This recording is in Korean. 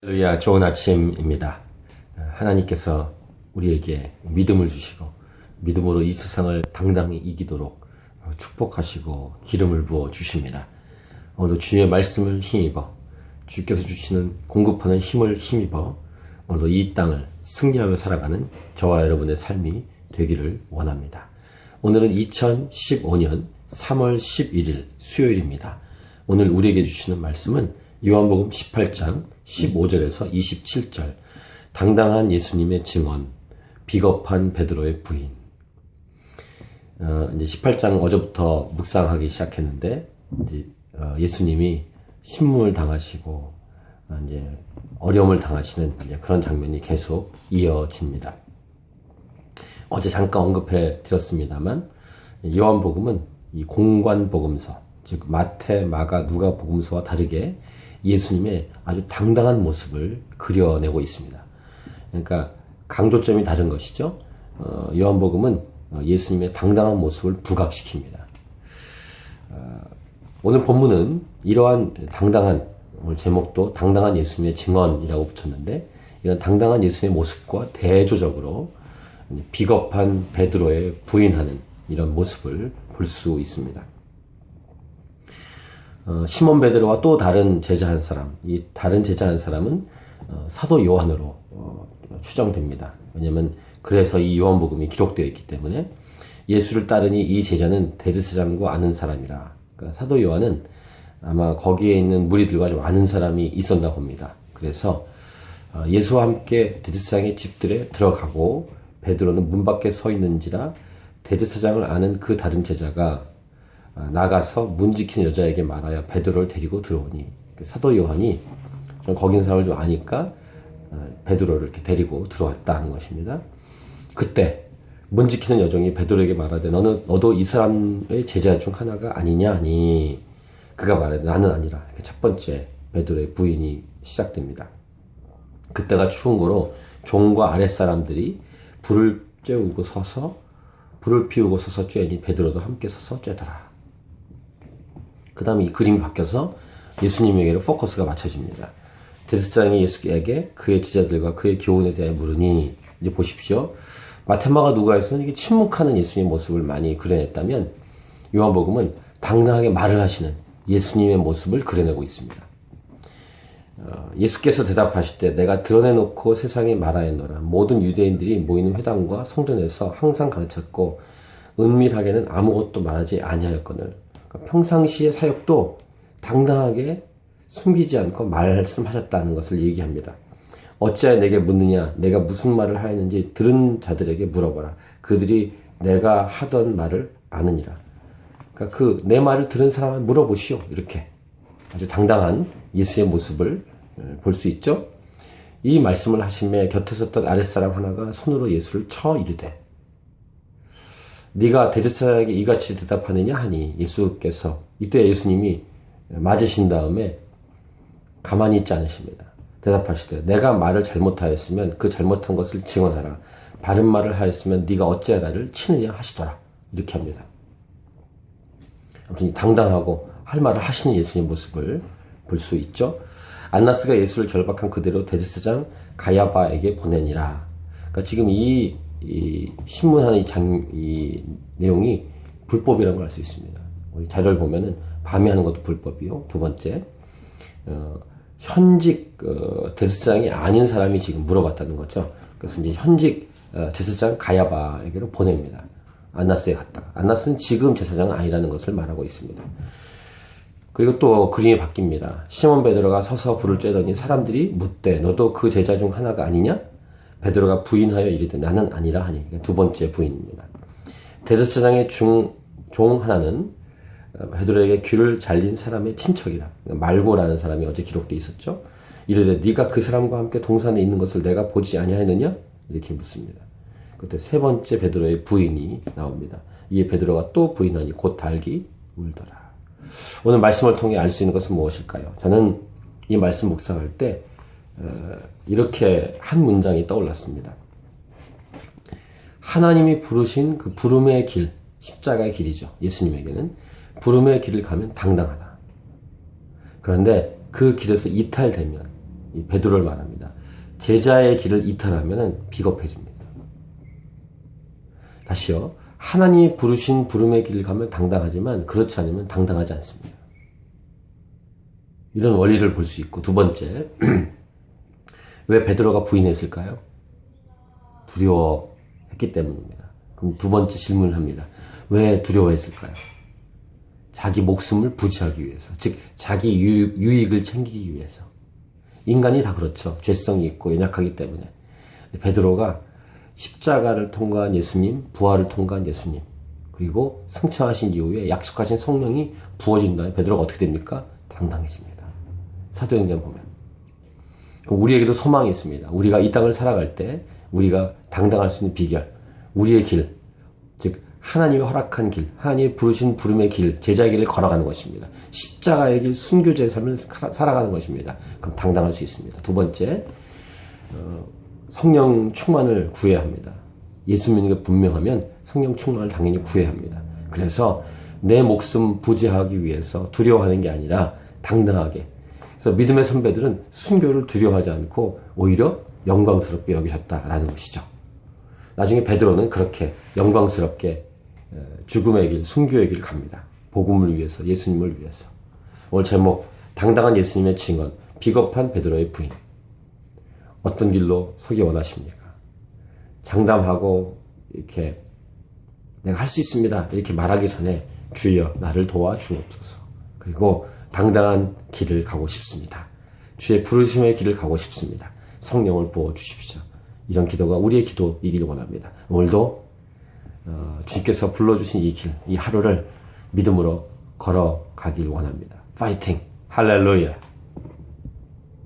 할렐루야, 좋은 아침입니다. 하나님께서 우리에게 믿음을 주시고 믿음으로 이 세상을 당당히 이기도록 축복하시고 기름을 부어 주십니다. 오늘도 주의 말씀을 힘입어 주께서 주시는 공급하는 힘을 힘입어 오늘도 이 땅을 승리하며 살아가는 저와 여러분의 삶이 되기를 원합니다. 오늘은 2015년 3월 11일 수요일입니다. 오늘 우리에게 주시는 말씀은 요한복음 18장 15절에서 27절, 당당한 예수님의 증언, 비겁한 베드로의 부인. 이제 18장 어제부터 묵상하기 시작했는데, 이제 예수님이 신문을 당하시고, 이제 어려움을 당하시는 이제 그런 장면이 계속 이어집니다. 어제 잠깐 언급해 드렸습니다만, 요한복음은 이 공관복음서, 즉 마태, 마가, 누가 복음서와 다르게 예수님의 아주 당당한 모습을 그려내고 있습니다. 그러니까 강조점이 다른 것이죠. 요한복음은 예수님의 당당한 모습을 부각시킵니다. 오늘 본문은 이러한 당당한, 오늘 제목도 당당한 예수님의 증언이라고 붙였는데, 이런 당당한 예수님의 모습과 대조적으로 비겁한 베드로의 부인하는 이런 모습을 볼 수 있습니다. 시몬 베드로와 또 다른 제자 한 사람, 이 다른 제자 한 사람은 사도 요한으로 추정됩니다. 왜냐하면 그래서 이 요한복음이 기록되어 있기 때문에 예수를 따르니 이 제자는 대제사장과 아는 사람이라. 그러니까 사도 요한은 아마 거기에 있는 무리들과 좀 아는 사람이 있었나 봅니다. 그래서 예수와 함께 대제사장의 집들에 들어가고 베드로는 문 밖에 서 있는지라 대제사장을 아는 그 다른 제자가 나가서 문 지키는 여자에게 말하여 베드로를 데리고 들어오니, 사도 요한이 좀 거기 있는 사람을 좀 아니까 베드로를 이렇게 데리고 들어왔다 하는 것입니다. 그때 문 지키는 여종이 베드로에게 말하되 너도 이 사람의 제자 중 하나가 아니냐 하니, 그가 말하되 나는 아니라. 첫 번째 베드로의 부인이 시작됩니다. 그때가 추운 거로 종과 아랫사람들이 불을 피우고 서서 쬐니 베드로도 함께 서서 쬐더라. 그 다음에 이 그림이 바뀌어서 예수님에게로 포커스가 맞춰집니다. 대제사장이 예수에게 그의 제자들과 그의 교훈에 대해 물으니, 이제 보십시오. 마테마가 누가에서는 이게 침묵하는 예수님의 모습을 많이 그려냈다면, 요한복음은 당당하게 말을 하시는 예수님의 모습을 그려내고 있습니다. 예수께서 대답하실 때 내가 드러내놓고 세상에 말하였노라. 모든 유대인들이 모이는 회당과 성전에서 항상 가르쳤고 은밀하게는 아무것도 말하지 아니하였거늘. 그러니까 평상시의 사역도 당당하게 숨기지 않고 말씀하셨다는 것을 얘기합니다. 어찌하여 내게 묻느냐? 내가 무슨 말을 하였는지 들은 자들에게 물어보라. 그들이 내가 하던 말을 아느니라. 그러니까 내 말을 들은 사람을 물어보시오. 이렇게 아주 당당한 예수의 모습을 볼 수 있죠. 이 말씀을 하심에 곁에 섰던 아랫사람 하나가 손으로 예수를 쳐 이르되 네가 대제사장에게 이같이 대답하느냐 하니, 예수께서 이때 예수님이 맞으신 다음에 가만히 있지 않으십니다. 대답하시되 내가 말을 잘못하였으면 그 잘못한 것을 증언하라. 바른 말을 하였으면 네가 어찌하여 나를 치느냐 하시더라. 이렇게 합니다. 아무튼 당당하고 할 말을 하시는 예수님의 모습을 볼 수 있죠. 안나스가 예수를 결박한 그대로 대제사장 가야바에게 보내니라. 그러니까 지금 이 신문하는 이 내용이 불법이라는 걸 알 수 있습니다. 우리 자료를 보면은 밤에 하는 것도 불법이요. 두 번째, 현직 대제사장이 아닌 사람이 지금 물어봤다는 거죠. 그래서 이제 현직 제사장 가야바에게로 보냅니다. 안나스에 갔다가. 안나스는 지금 제사장은 아니라는 것을 말하고 있습니다. 그리고 또 그림이 바뀝니다. 시몬 베드로가 서서 불을 쬐더니 사람들이 묻되 너도 그 제자 중 하나가 아니냐? 베드로가 부인하여 이르되 나는 아니라 하니. 두 번째 부인입니다. 대제사장의 종 하나는 베드로에게 귀를 잘린 사람의 친척이라. 말고라는 사람이 어제 기록되어 있었죠. 이르되 네가 그 사람과 함께 동산에 있는 것을 내가 보지 아니하였느냐? 이렇게 묻습니다. 그때 세 번째 베드로의 부인이 나옵니다. 이에 베드로가 또 부인하니 곧 닭이 울더라. 오늘 말씀을 통해 알 수 있는 것은 무엇일까요? 저는 이 말씀 묵상할 때 이렇게 한 문장이 떠올랐습니다. 하나님이 부르신 그 부름의 길, 십자가의 길이죠. 예수님에게는 부름의 길을 가면 당당하다. 그런데 그 길에서 이탈되면 이 베드로를 말합니다. 제자의 길을 이탈하면 비겁해집니다. 다시요. 하나님이 부르신 부름의 길을 가면 당당하지만 그렇지 않으면 당당하지 않습니다. 이런 원리를 볼 수 있고, 두 번째, 왜 베드로가 부인했을까요? 두려워했기 때문입니다. 그럼 두 번째 질문을 합니다. 왜 두려워했을까요? 자기 목숨을 부지하기 위해서, 즉 자기 유익을 챙기기 위해서. 인간이 다 그렇죠. 죄성이 있고 연약하기 때문에. 베드로가 십자가를 통과한 예수님, 부활을 통과한 예수님, 그리고 승천하신 이후에 약속하신 성령이 부어진 다음에 베드로가 어떻게 됩니까? 당당해집니다. 사도행전 보면. 그럼 우리에게도 소망이 있습니다. 우리가 이 땅을 살아갈 때 우리가 당당할 수 있는 비결, 우리의 길, 즉 하나님이 허락한 길, 하나님이 부르신 부름의 길, 제자의 길을 걸어가는 것입니다. 십자가의 길, 순교자의 삶을 살아가는 것입니다. 그럼 당당할 수 있습니다. 두 번째, 성령 충만을 구해야 합니다. 예수 믿는 게 분명하면 성령 충만을 당연히 구해야 합니다. 그래서 내 목숨 부지하기 위해서 두려워하는 게 아니라 당당하게. 그래서 믿음의 선배들은 순교를 두려워하지 않고 오히려 영광스럽게 여기셨다라는 것이죠. 나중에 베드로는 그렇게 영광스럽게 죽음의 길, 순교의 길을 갑니다. 복음을 위해서, 예수님을 위해서. 오늘 제목, 당당한 예수님의 증언, 비겁한 베드로의 부인. 어떤 길로 서기 원하십니까? 장담하고 이렇게 내가 할 수 있습니다 이렇게 말하기 전에 주여 나를 도와 주옵소서. 그리고 당당한 길을 가고 싶습니다. 주의 부르심의 길을 가고 싶습니다. 성령을 부어 주십시오. 이런 기도가 우리의 기도이길 원합니다. 오늘도 주님께서 불러주신 이 길, 이 하루를 믿음으로 걸어가길 원합니다. 파이팅! 할렐루야!